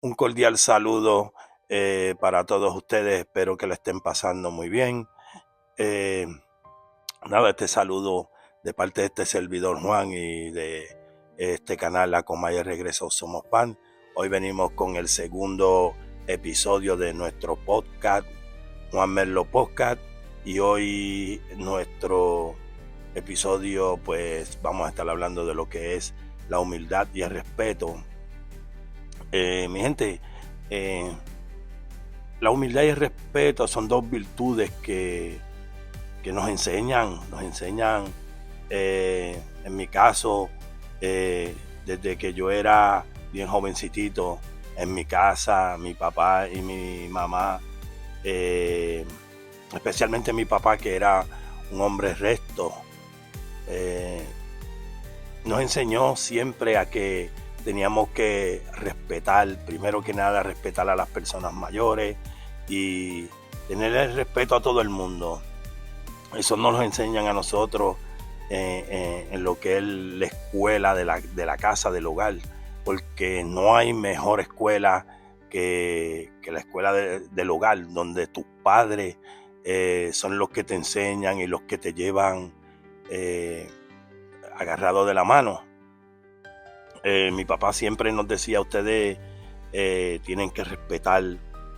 Un cordial saludo para todos ustedes. Espero que la estén pasando muy bien. Eh, este saludo de parte de este servidor Juan y de este canal La Comaya Regreso Somos Pan. Hoy venimos con el segundo episodio de nuestro podcast, Juan Merlo Podcast. Y hoy nuestro episodio, pues vamos a estar hablando de lo que es la humildad y el respeto. Mi gente, la humildad y el respeto son dos virtudes que nos enseñan, en mi caso, desde que yo era bien jovencitito, en mi casa, mi papá y mi mamá, especialmente mi papá, que era un hombre recto, nos enseñó siempre a que teníamos que respetar, primero que nada, respetar a las personas mayores y tener el respeto a todo el mundo. Eso nos lo enseñan a nosotros en lo que es la escuela de la casa, del hogar, porque no hay mejor escuela que la escuela del hogar, donde tus padres son los que te enseñan y los que te llevan agarrado de la mano. Mi papá siempre nos decía: ustedes tienen que respetar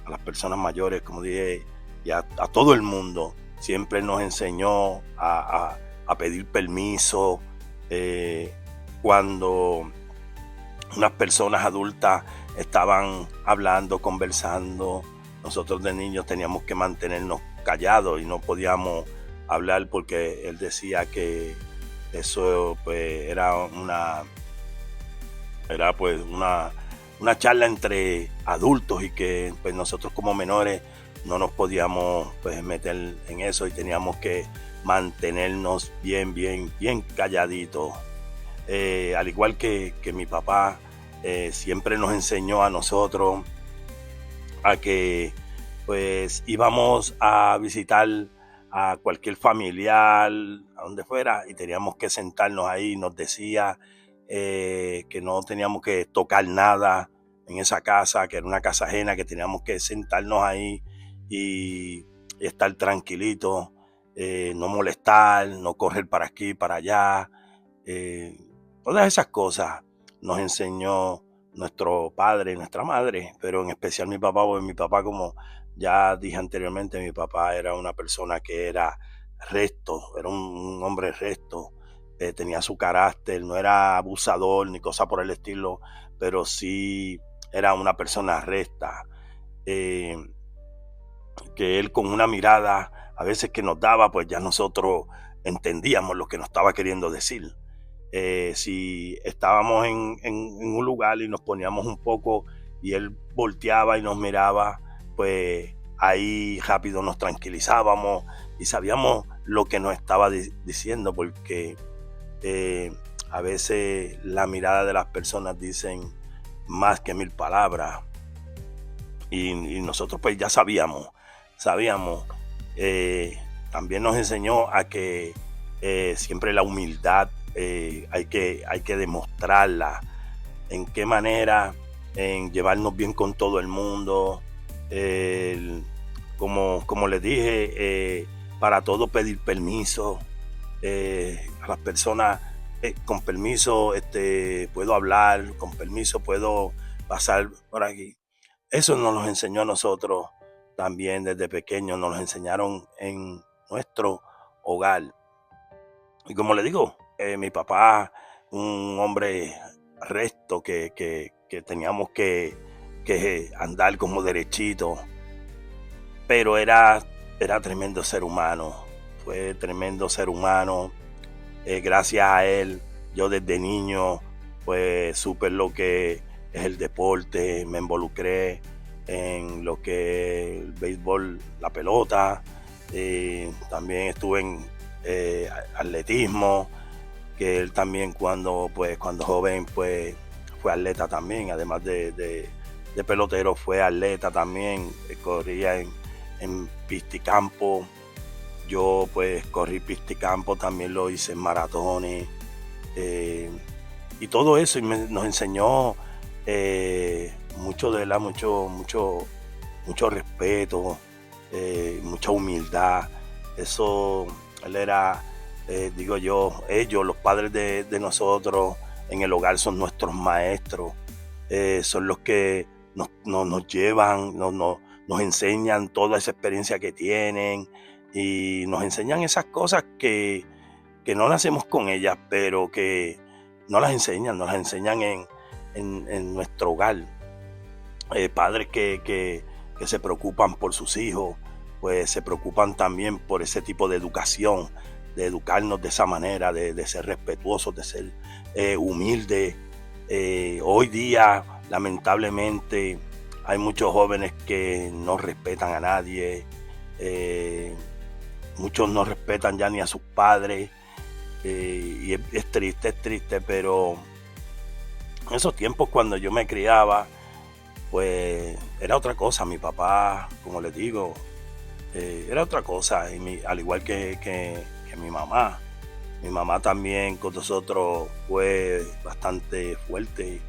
a las personas mayores, como dije, y a todo el mundo. Siempre nos enseñó a pedir permiso cuando unas personas adultas estaban hablando, conversando. Nosotros de niños teníamos que mantenernos callados y no podíamos hablar, porque él decía que eso pues era una charla entre adultos y que pues nosotros como menores no nos podíamos pues meter en eso y teníamos que mantenernos bien calladitos. Al igual que mi papá siempre nos enseñó a nosotros a que pues íbamos a visitar a cualquier familiar, a donde fuera, y teníamos que sentarnos ahí. Nos decía que no teníamos que tocar nada en esa casa, que era una casa ajena, que teníamos que sentarnos ahí y estar tranquilitos, no molestar, no correr para aquí, para allá. Todas esas cosas nos enseñó nuestro padre y nuestra madre, pero en especial mi papá, porque mi papá, como ya dije anteriormente, mi papá era una persona que era recto, era un hombre recto. Tenía su carácter, no era abusador ni cosa por el estilo, pero sí era una persona recta, que él, con una mirada a veces que nos daba, pues ya nosotros entendíamos lo que nos estaba queriendo decir. Si estábamos en un lugar y nos poníamos un poco y él volteaba y nos miraba, pues ahí rápido nos tranquilizábamos y sabíamos lo que nos estaba diciendo, porque a veces la mirada de las personas dicen más que 1000 palabras, y nosotros pues ya sabíamos. También nos enseñó a que siempre la humildad hay que demostrarla. ¿En qué manera? En llevarnos bien con todo el mundo. Como les dije, para todo pedir permiso. A las personas, con permiso puedo hablar, con permiso puedo pasar por aquí. Eso nos lo enseñó a nosotros también desde pequeños, nos lo enseñaron en nuestro hogar. Y como le digo, mi papá, un hombre recto, que teníamos que andar como derechito, pero era tremendo ser humano. Fue tremendo ser humano. Gracias a él, yo desde niño pues supe lo que es el deporte, me involucré en lo que es el béisbol, la pelota. También estuve en atletismo, que él también cuando joven pues fue atleta también, además de pelotero, fue atleta también. Corría en pisticampo. Yo pues corrí pisticampo, también lo hice en maratones, y todo eso, y nos enseñó mucho, de verdad, mucho respeto, mucha humildad. Eso, él era, digo yo, ellos, los padres de nosotros en el hogar son nuestros maestros, son los que nos llevan, nos enseñan toda esa experiencia que tienen y nos enseñan esas cosas que no nacemos con ellas, pero que nos las enseñan en nuestro hogar. Padres que se preocupan por sus hijos, pues se preocupan también por ese tipo de educación, de educarnos de esa manera, de ser respetuosos, de ser humildes. Hoy día, lamentablemente, hay muchos jóvenes que no respetan a nadie, muchos no respetan ya ni a sus padres, y es triste, pero en esos tiempos cuando yo me criaba, pues era otra cosa. Mi papá, como les digo, era otra cosa, al igual que mi mamá. Mi mamá también con nosotros fue bastante fuerte,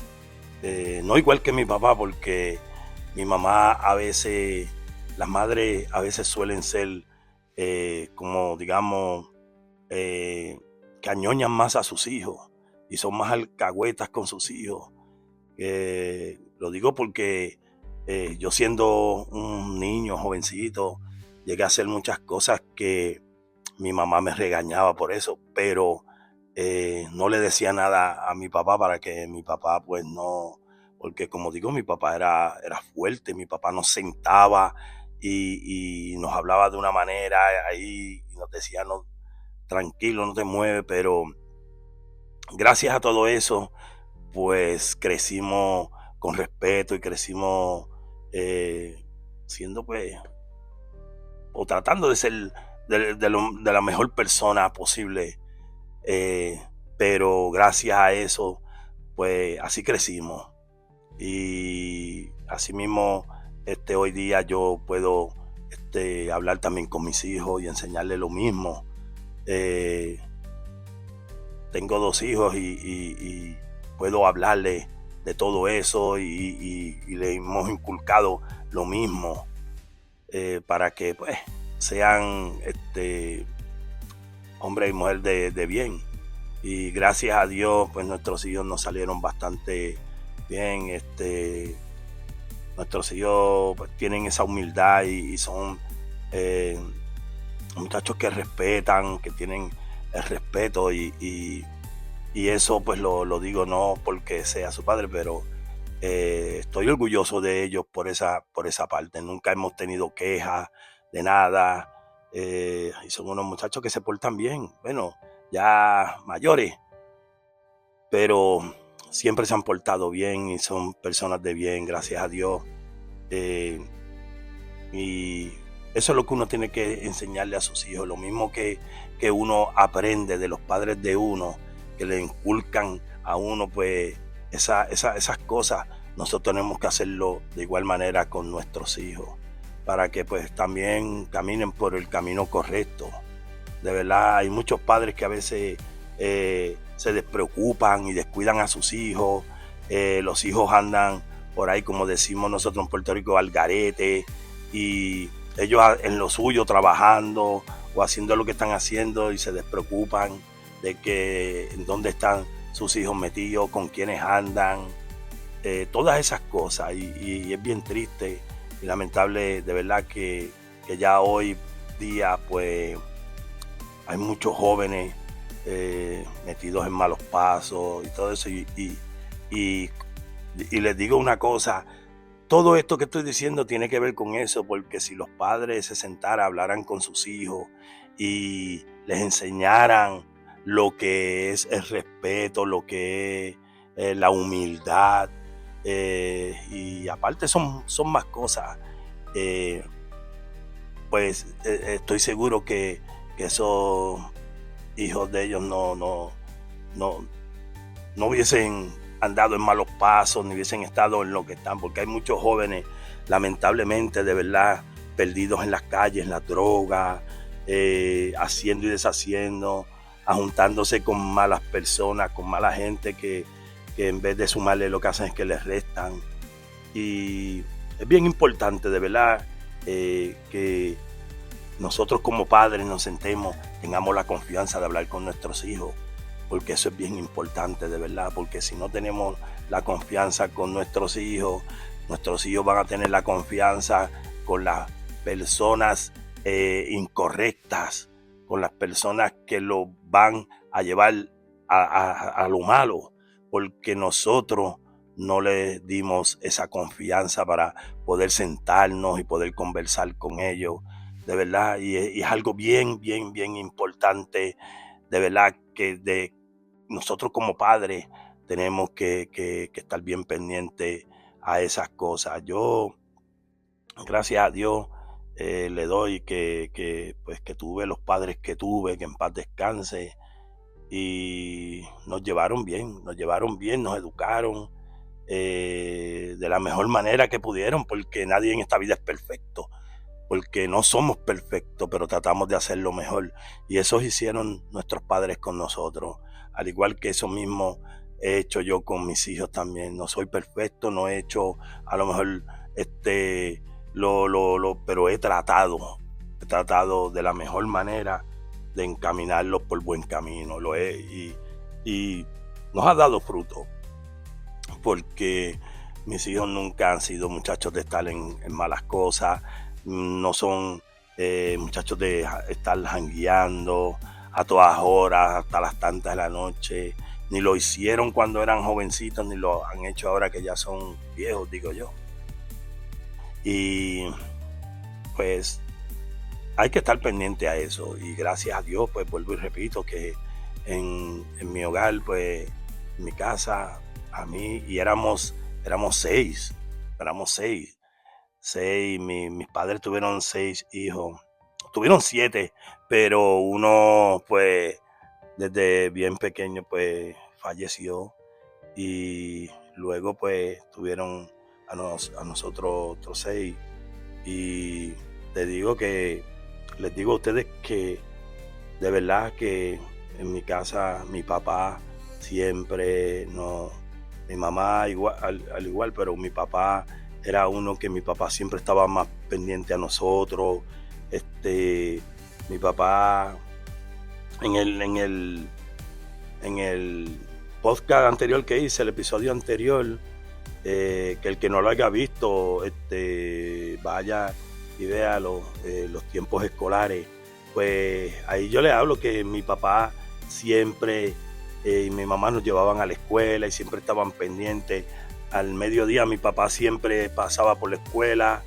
no igual que mi papá, porque mi mamá a veces, las madres a veces suelen ser como digamos, que añoñan más a sus hijos y son más alcahuetas con sus hijos. Lo digo porque yo, siendo un niño jovencito, llegué a hacer muchas cosas que mi mamá me regañaba por eso, pero no le decía nada a mi papá para que mi papá pues no, porque como digo, mi papá era fuerte. Mi papá nos sentaba y nos hablaba de una manera ahí y nos decía, no, tranquilo, no te mueves, pero gracias a todo eso pues crecimos con respeto y crecimos siendo pues, o tratando de ser de la mejor persona posible, pero gracias a eso pues así crecimos y así mismo hoy día yo puedo hablar también con mis hijos y enseñarles lo mismo. Tengo 2 hijos y puedo hablarle de todo eso y le hemos inculcado lo mismo, para que pues sean hombre y mujer de bien. Y gracias a Dios pues nuestros hijos nos salieron bastante bien. Nuestros hijos pues tienen esa humildad y son muchachos que respetan, que tienen el respeto y eso pues lo digo no porque sea su padre, pero estoy orgulloso de ellos por esa parte. Nunca hemos tenido quejas de nada, y son unos muchachos que se portan bien, bueno, ya mayores, pero siempre se han portado bien y son personas de bien, gracias a Dios. Y eso es lo que uno tiene que enseñarle a sus hijos, lo mismo que uno aprende de los padres de uno, que le inculcan a uno pues esas cosas. Nosotros tenemos que hacerlo de igual manera con nuestros hijos, para que pues también caminen por el camino correcto. De verdad, hay muchos padres que a veces se despreocupan y descuidan a sus hijos. Los hijos andan por ahí, como decimos nosotros en Puerto Rico, al garete, y ellos en lo suyo trabajando o haciendo lo que están haciendo y se despreocupan de que en dónde están sus hijos metidos, con quiénes andan, todas esas cosas, y es bien triste y lamentable de verdad que ya hoy día pues hay muchos jóvenes metidos en malos pasos y todo eso, y les digo una cosa, todo esto que estoy diciendo tiene que ver con eso, porque si los padres se sentaran, hablaran con sus hijos y les enseñaran lo que es el respeto, lo que es la humildad, y aparte son más cosas, pues estoy seguro que esos hijos de ellos no hubiesen andado en malos pasos, ni hubiesen estado en lo que están, porque hay muchos jóvenes, lamentablemente, de verdad, perdidos en las calles, en las drogas, haciendo y deshaciendo, juntándose con malas personas, con mala gente que en vez de sumarle lo que hacen es que les restan. Y es bien importante, de verdad, que nosotros como padres nos sentemos, tengamos la confianza de hablar con nuestros hijos, porque eso es bien importante, de verdad, porque si no tenemos la confianza con nuestros hijos van a tener la confianza con las personas incorrectas, con las personas que lo van a llevar a lo malo, porque nosotros no le dimos esa confianza para poder sentarnos y poder conversar con ellos, de verdad, y es algo bien, bien, bien importante, de verdad, que nosotros como padres tenemos que estar bien pendientes a esas cosas. Yo, gracias a Dios, le doy pues, que tuve los padres que tuve, que en paz descanse, y nos llevaron bien, nos educaron de la mejor manera que pudieron, porque nadie en esta vida es perfecto, porque no somos perfectos, pero tratamos de hacerlo mejor. Y eso hicieron nuestros padres con nosotros, al igual que eso mismo he hecho yo con mis hijos también. No soy perfecto, no he hecho a lo mejor pero he tratado de la mejor manera de encaminarlos por buen camino. Y nos ha dado fruto, porque mis hijos nunca han sido muchachos de estar en malas cosas, no son muchachos de estar jangueando a todas horas, hasta las tantas de la noche, ni lo hicieron cuando eran jovencitos, ni lo han hecho ahora que ya son viejos, digo yo. Y pues hay que estar pendiente a eso, y gracias a Dios, pues vuelvo y repito que en mi hogar, pues en mi casa, a mí, y éramos seis, mis padres tuvieron 6 hijos, tuvieron 7, pero uno pues desde bien pequeño pues falleció, y luego pues tuvieron a nosotros otros 6, y les digo a ustedes que de verdad que en mi casa mi papá siempre no, mi mamá igual, al igual, pero mi papá era uno que mi papá siempre estaba más pendiente a nosotros. Mi papá en el podcast anterior que hice, el episodio anterior, que el que no lo haya visto, vaya y vea los tiempos escolares. Pues ahí yo le hablo que mi papá siempre y mi mamá nos llevaban a la escuela y siempre estaban pendientes. Al mediodía mi papá siempre pasaba por la escuela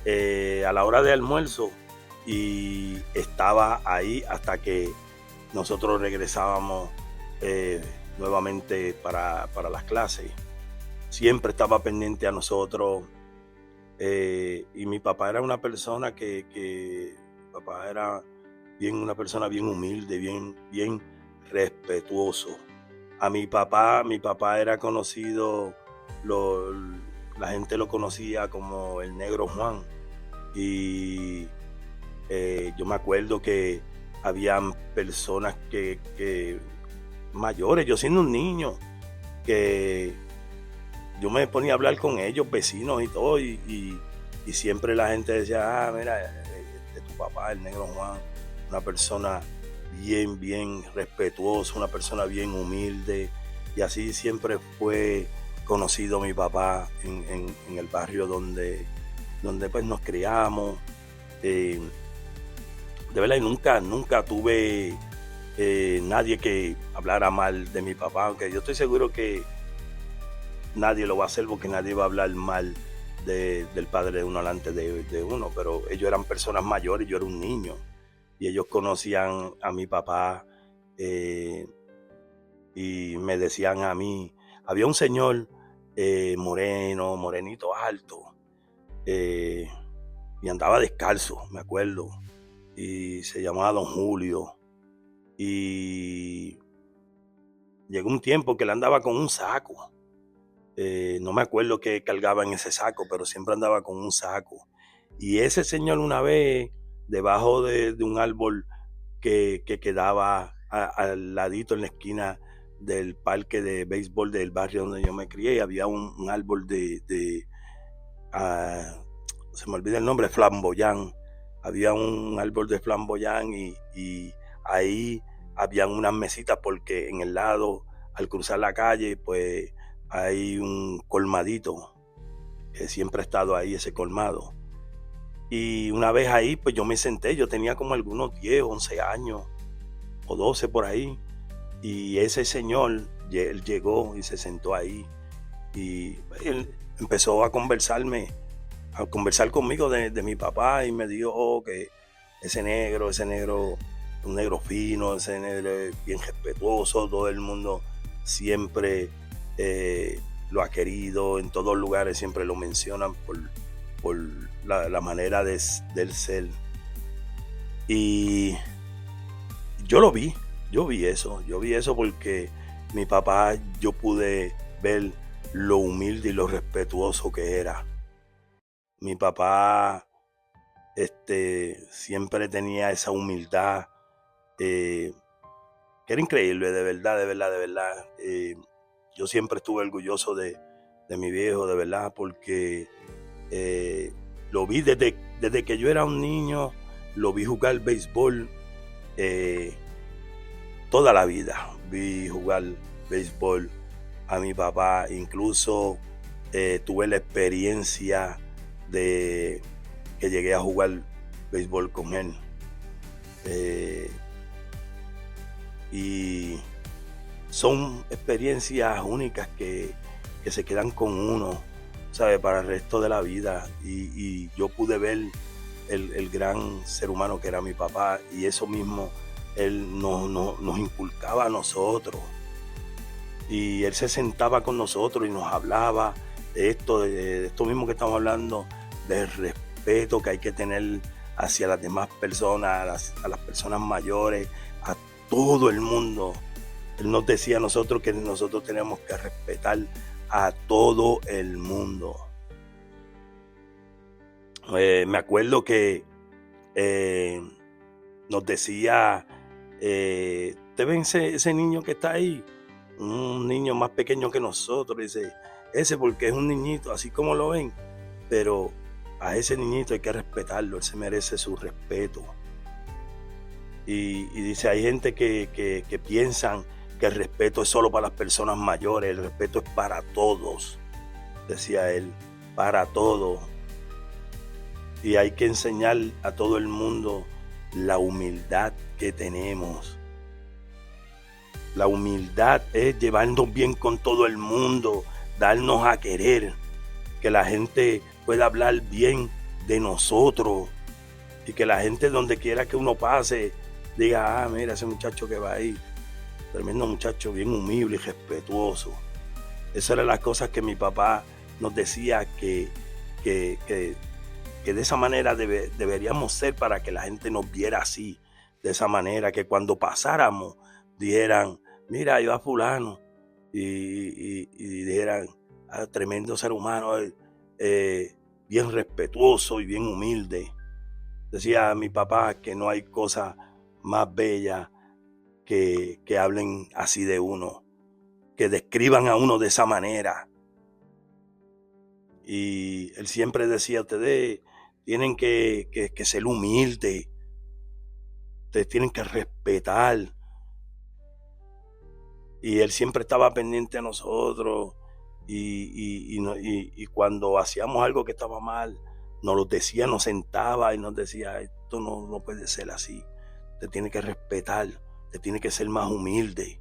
a la hora de almuerzo, y estaba ahí hasta que nosotros regresábamos nuevamente para las clases. Siempre estaba pendiente a nosotros, y mi papá era una persona papá era una persona bien humilde, bien respetuoso. A mi papá era conocido, la gente lo conocía como el Negro Juan, y yo me acuerdo que habían personas que mayores, yo siendo un niño, que yo me ponía a hablar con ellos, vecinos y todo, y siempre la gente decía, mira, tu papá, el Negro Juan, una persona bien respetuosa, una persona bien humilde, y así siempre fue conocido mi papá en el barrio donde pues nos criamos. De verdad, y nunca tuve nadie que hablara mal de mi papá, aunque yo estoy seguro que nadie lo va a hacer, porque nadie va a hablar mal del padre de uno delante de uno, pero ellos eran personas mayores, yo era un niño, y ellos conocían a mi papá, y me decían a mí, había un señor morenito, alto, y andaba descalzo, me acuerdo, y se llamaba Don Julio, y llegó un tiempo que él andaba con un saco. No me acuerdo qué cargaba en ese saco, pero siempre andaba con un saco. Y ese señor una vez, debajo de un árbol que quedaba al ladito en la esquina del parque de béisbol del barrio donde yo me crié, había un árbol se me olvida el nombre, flamboyán. Había un árbol de flamboyán y ahí habían unas mesitas porque en el lado, al cruzar la calle, pues hay un colmadito que siempre ha estado ahí, ese colmado. Y una vez ahí, pues yo me senté, yo tenía como algunos 10, 11 años o 12 por ahí. Y ese señor, él llegó y se sentó ahí y él empezó a conversar conmigo de mi papá y me dijo que ese negro, un negro fino, ese negro bien respetuoso, todo el mundo siempre lo ha querido, en todos lugares siempre lo mencionan por la manera del ser. Y yo vi eso porque mi papá, yo pude ver lo humilde y lo respetuoso que era. Mi papá siempre tenía esa humildad que era increíble, de verdad, de verdad, de verdad. Yo siempre estuve orgulloso de mi viejo, de verdad, porque lo vi desde que yo era un niño, lo vi jugar béisbol toda la vida. Vi jugar béisbol a mi papá, incluso tuve la experiencia de que llegué a jugar béisbol con él. Y son experiencias únicas que se quedan con uno, ¿sabe? Para el resto de la vida. Y yo pude ver el gran ser humano que era mi papá, y eso mismo él nos inculcaba a nosotros. Y él se sentaba con nosotros y nos hablaba de esto mismo que estamos hablando, del respeto que hay que tener hacia las demás personas, a las personas mayores, a todo el mundo. Él nos decía a nosotros que nosotros tenemos que respetar a todo el mundo. Me acuerdo que nos decía, ¿te ven ese niño que está ahí? Un niño más pequeño que nosotros. Dice, ese porque es un niñito, así como lo ven, pero a ese niñito hay que respetarlo, él se merece su respeto. Y dice, hay gente que piensan que el respeto es solo para las personas mayores, el respeto es para todos, decía él, para todos. Y hay que enseñar a todo el mundo la humildad que tenemos. La humildad es llevarnos bien con todo el mundo, darnos a querer, que la gente pueda hablar bien de nosotros y que la gente donde quiera que uno pase diga, mira ese muchacho que va ahí, tremendo muchacho, bien humilde y respetuoso. Esas eran las cosas que mi papá nos decía que de esa manera deberíamos ser, para que la gente nos viera así, de esa manera, que cuando pasáramos dijeran, mira, ahí va fulano, y dijeran, tremendo ser humano, bien respetuoso y bien humilde. Decía mi papá que no hay cosa más bella que hablen así de uno, que describan a uno de esa manera. Y él siempre decía, ustedes tienen que ser humildes, ustedes tienen que respetar. Y él siempre estaba pendiente a nosotros, y cuando hacíamos algo que estaba mal, nos lo decía, nos sentaba y nos decía, esto no puede ser así, usted tiene que respetar, usted tiene que ser más humilde.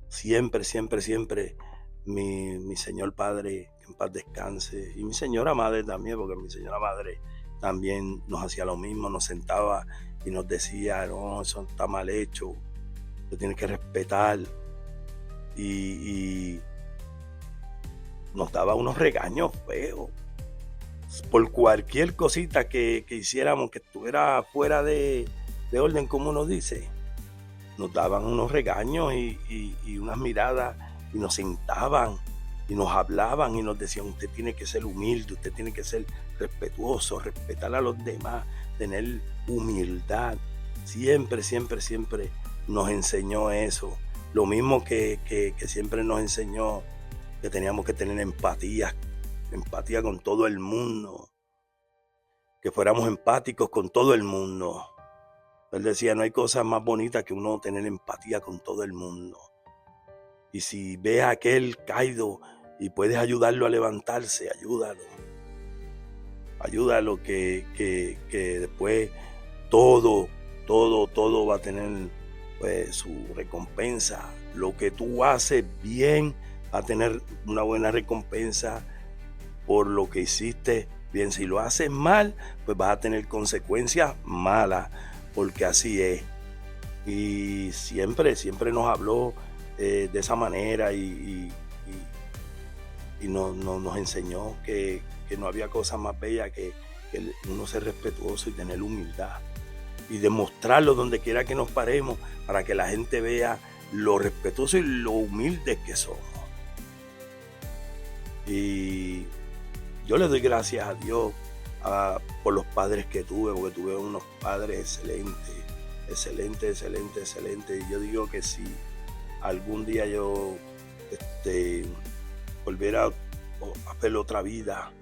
Siempre, siempre, siempre mi señor padre, que en paz descanse, y mi señora madre también, porque mi señora madre también nos hacía lo mismo, nos sentaba y nos decía, no, eso está mal hecho, usted tiene que respetar. Y nos daba unos regaños feos por cualquier cosita que hiciéramos que estuviera fuera de orden, como uno dice. Nos daban unos regaños y unas miradas, y nos sentaban y nos hablaban y nos decían, usted tiene que ser humilde, usted tiene que ser respetuoso, respetar a los demás, tener humildad. Siempre, siempre, siempre nos enseñó eso. Lo mismo que siempre nos enseñó que teníamos que tener empatía empatía con todo el mundo, que fuéramos empáticos con todo el mundo. Él decía, no hay cosa más bonita que uno tener empatía con todo el mundo. Y si ves a aquel caído y puedes ayudarlo a levantarse, ayúdalo. Ayúdalo que después todo va a tener pues su recompensa. Lo que tú haces bien va a tener una buena recompensa por lo que hiciste bien. Si lo haces mal, pues vas a tener consecuencias malas, porque así es. Y siempre nos habló de esa manera y nos enseñó que no había cosa más bella que uno ser respetuoso y tener humildad y demostrarlo donde quiera que nos paremos, para que la gente vea lo respetuoso y lo humilde que somos. Y yo le doy gracias a Dios por los padres que tuve, porque tuve unos padres excelentes. Y yo digo que si algún día yo volviera a ver otra vida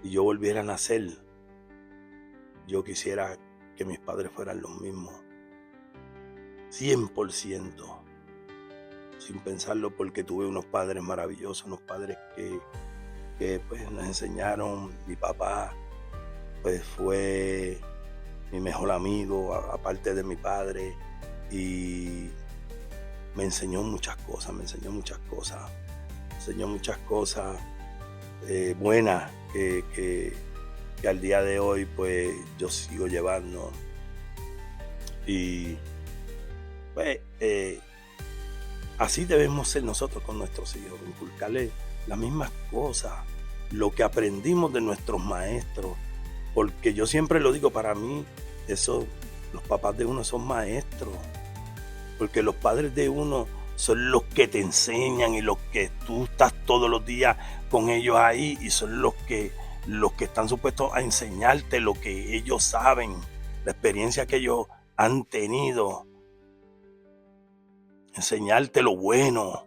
y yo volviera a nacer, yo quisiera que mis padres fueran los mismos, 100%, sin pensarlo, porque tuve unos padres maravillosos, unos padres que pues nos enseñaron. Mi papá pues fue mi mejor amigo, aparte de mi padre, y me enseñó muchas cosas buenas que al día de hoy pues yo sigo llevando. Y pues así debemos ser nosotros con nuestros hijos, inculcarles las mismas cosas, lo que aprendimos de nuestros maestros, porque yo siempre lo digo, para mí los papás de uno son maestros, porque los padres de uno son los que te enseñan y los que tú estás todos los días con ellos ahí, y son los que están supuestos a enseñarte lo que ellos saben, la experiencia que ellos han tenido, enseñarte lo bueno.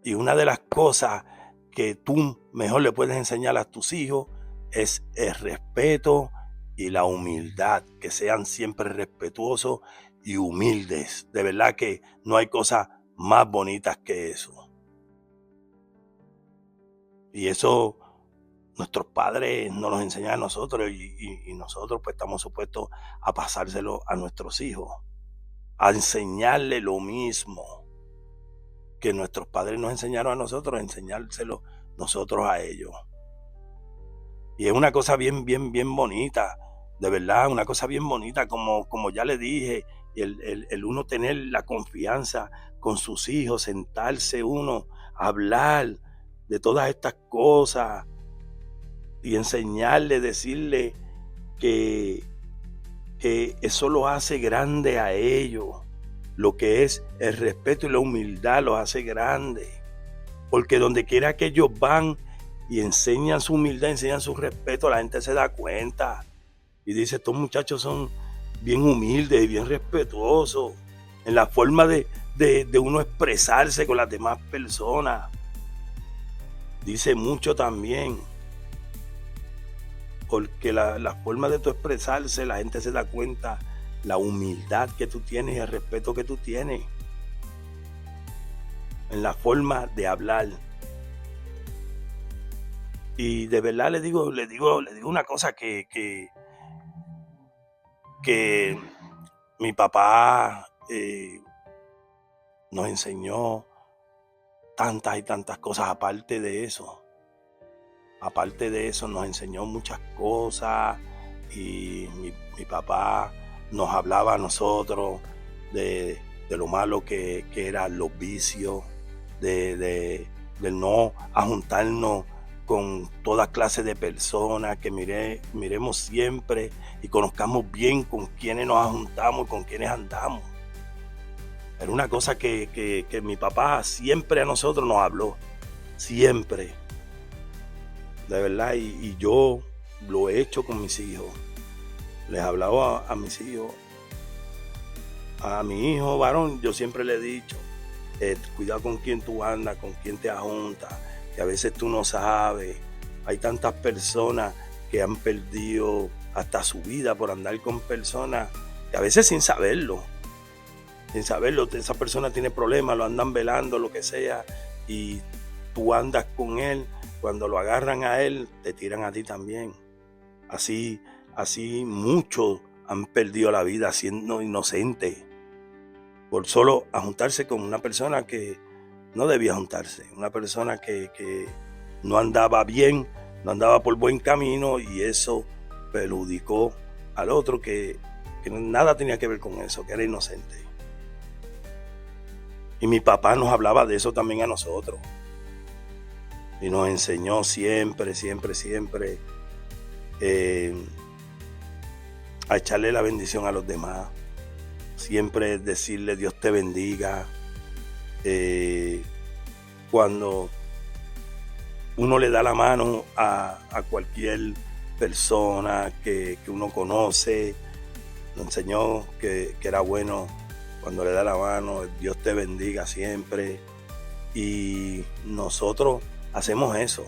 Y una de las cosas que tú mejor le puedes enseñar a tus hijos es el respeto y la humildad, que sean siempre respetuosos y humildes. De verdad que no hay cosas más bonitas que eso. Y eso nuestros padres nos los enseñan a nosotros, y nosotros pues estamos supuestos a pasárselo a nuestros hijos, a enseñarle lo mismo que nuestros padres nos enseñaron a nosotros, a enseñárselo nosotros a ellos. Y es una cosa bien bonita, de verdad, una cosa bien bonita, como ya le dije, el uno tener la confianza con sus hijos, sentarse uno a hablar de todas estas cosas y enseñarle, decirle que eso lo hace grande a ellos. Lo que es el respeto y la humildad los hace grandes, porque donde quiera que ellos van y enseñan su humildad, enseñan su respeto, la gente se da cuenta y dice, estos muchachos son bien humildes y bien respetuosos en la forma de uno expresarse con las demás personas. Dice mucho también, porque la forma de tu expresarse, la gente se da cuenta la humildad que tú tienes y el respeto que tú tienes en la forma de hablar. Y de verdad le digo una cosa, que mi papá nos enseñó tantas y tantas cosas. Aparte de eso nos enseñó muchas cosas, y mi papá nos hablaba a nosotros de lo malo que eran los vicios, de no juntarnos con toda clase de personas, que miremos siempre y conozcamos bien con quienes nos juntamos y con quienes andamos. Era una cosa que mi papá siempre a nosotros nos habló, siempre, de verdad, y yo lo he hecho con mis hijos. Les hablaba a mis hijos, a mi hijo varón, yo siempre le he dicho, cuidado con quién tú andas, con quién te juntas, que a veces tú no sabes. Hay tantas personas que han perdido hasta su vida por andar con personas que a veces sin saberlo, esa persona tiene problemas, lo andan velando, lo que sea, y tú andas con él, cuando lo agarran a él, te tiran a ti también. Así muchos han perdido la vida siendo inocentes por solo juntarse con una persona que no debía juntarse, una persona que no andaba bien, no andaba por buen camino, y eso perjudicó al otro que nada tenía que ver con eso, que era inocente. Y mi papá nos hablaba de eso también a nosotros. Y nos enseñó siempre a echarle la bendición a los demás. Siempre decirle Dios te bendiga. Cuando uno le da la mano a cualquier persona que uno conoce, nos enseñó que era bueno cuando le da la mano, Dios te bendiga siempre. Y nosotros hacemos eso.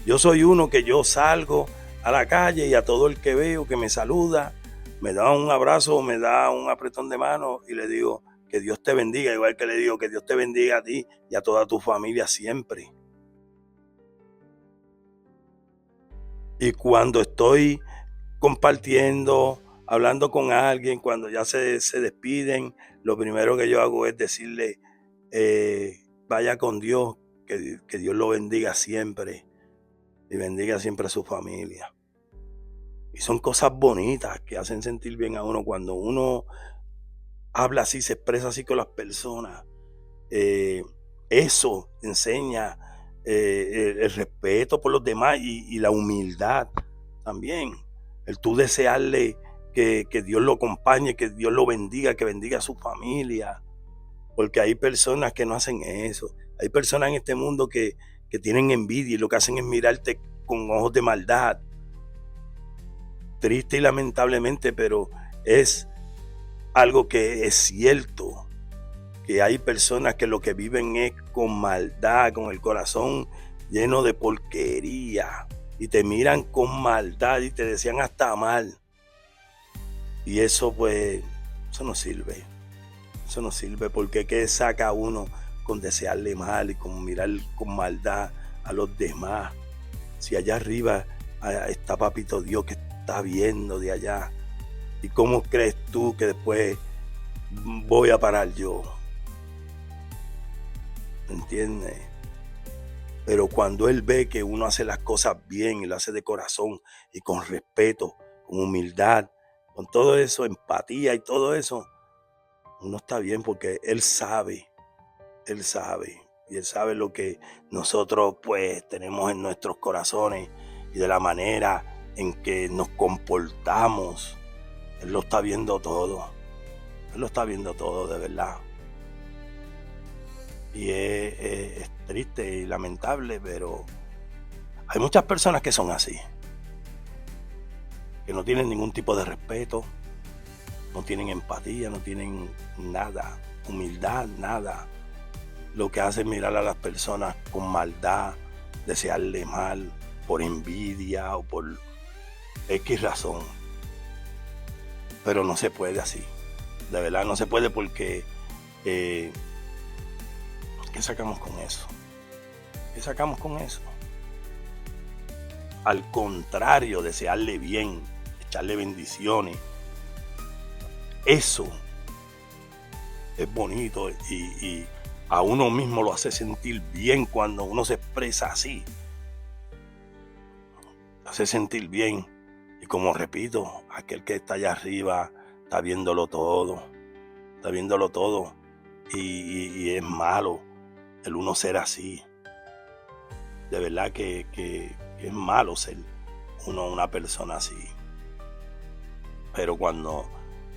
Yo soy uno que yo salgo a la calle y a todo el que veo que me saluda, me da un abrazo, me da un apretón de mano y le digo que Dios te bendiga, igual que le digo que Dios te bendiga a ti y a toda tu familia siempre. Y cuando estoy compartiendo, hablando con alguien, cuando ya se despiden, lo primero que yo hago es decirle, vaya con Dios, que Dios lo bendiga siempre y bendiga siempre a su familia. Y son cosas bonitas que hacen sentir bien a uno cuando uno habla así, se expresa así con las personas. Eso enseña el respeto por los demás y la humildad también. El tú desearle que Dios lo acompañe, que Dios lo bendiga, que bendiga a su familia. Porque hay personas que no hacen eso. Hay personas en este mundo que tienen envidia y lo que hacen es mirarte con ojos de maldad. Triste y lamentablemente, pero es algo que es cierto, que hay personas que lo que viven es con maldad, con el corazón lleno de porquería, y te miran con maldad y te desean hasta mal. Y eso pues, eso no sirve, porque ¿qué saca uno con desearle mal y con mirar con maldad a los demás? Si allá arriba está Papito Dios que está viendo de allá, ¿y cómo crees tú que después voy a parar yo? ¿Entiendes? Pero cuando Él ve que uno hace las cosas bien y lo hace de corazón y con respeto, con humildad, con todo eso, empatía y todo eso, uno está bien porque Él sabe, y Él sabe lo que nosotros pues tenemos en nuestros corazones y de la manera en que nos comportamos. Él lo está viendo todo, de verdad. Y es triste y lamentable, pero hay muchas personas que son así, que no tienen ningún tipo de respeto, no tienen empatía, no tienen nada, humildad, nada. Lo que hace es mirar a las personas con maldad, desearle mal, por envidia o por X razón. Pero no se puede así, de verdad no se puede, porque ¿qué sacamos con eso? Al contrario, desearle bien, echarle bendiciones, eso es bonito y a uno mismo lo hace sentir bien cuando uno se expresa así. Lo hace sentir bien. Y como repito, aquel que está allá arriba está viéndolo todo. Y es malo el uno ser así. De verdad que es malo ser una persona así. Pero cuando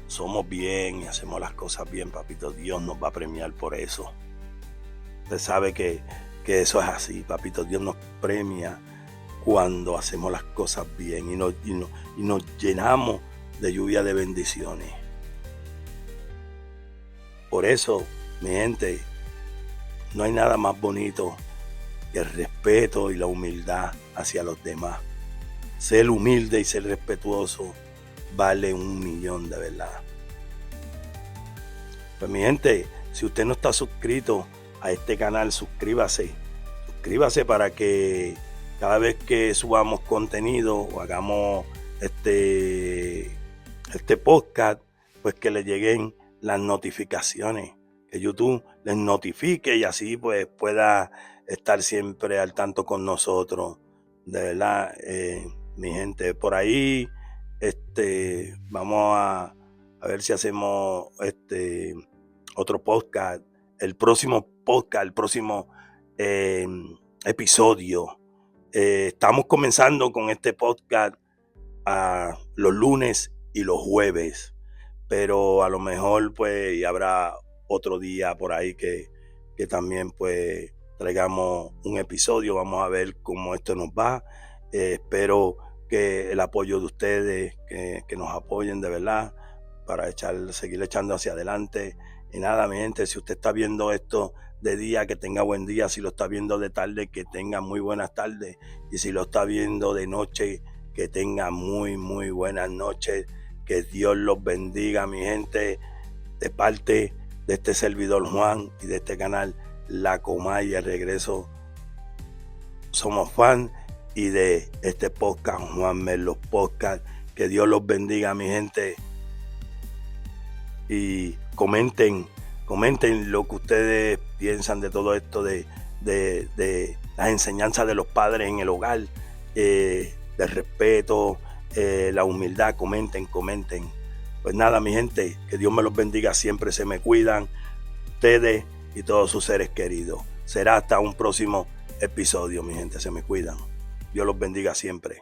somos bien y hacemos las cosas bien, Papito Dios nos va a premiar por eso. Usted sabe que eso es así. Papito Dios nos premia cuando hacemos las cosas bien y nos llenamos de lluvia de bendiciones. Por eso, mi gente, no hay nada más bonito el respeto y la humildad hacia los demás. Ser humilde y ser respetuoso vale 1.000.000 de verdad. Pues mi gente, si usted no está suscrito a este canal, suscríbase para que cada vez que subamos contenido o hagamos este podcast, pues que le lleguen las notificaciones, que YouTube les notifique y así pues pueda estar siempre al tanto con nosotros. De verdad, mi gente, por ahí vamos a ver si hacemos otro podcast, el próximo episodio. Estamos comenzando con este podcast los lunes y los jueves, pero a lo mejor pues y habrá otro día por ahí que también pues traigamos un episodio. Vamos a ver cómo esto nos va. Espero que el apoyo de ustedes, que nos apoyen de verdad para seguir echando hacia adelante. Y nada, mi gente, si usted está viendo esto de día, que tenga buen día. Si lo está viendo de tarde, que tenga muy buenas tardes. Y si lo está viendo de noche, que tenga muy, muy buenas noches. Que Dios los bendiga, mi gente, de parte de este servidor Juan y de este canal La Comay y el Regreso Somos Fan, y de este podcast Juan Merlos Podcast. Que Dios los bendiga, mi gente. Y comenten lo que ustedes piensan de todo esto, de las enseñanzas de los padres en el hogar, del respeto, la humildad. Comenten. Pues nada, mi gente, que Dios me los bendiga siempre. Se me cuidan ustedes y todos sus seres queridos. Será hasta un próximo episodio, mi gente. Se me cuidan. Dios los bendiga siempre.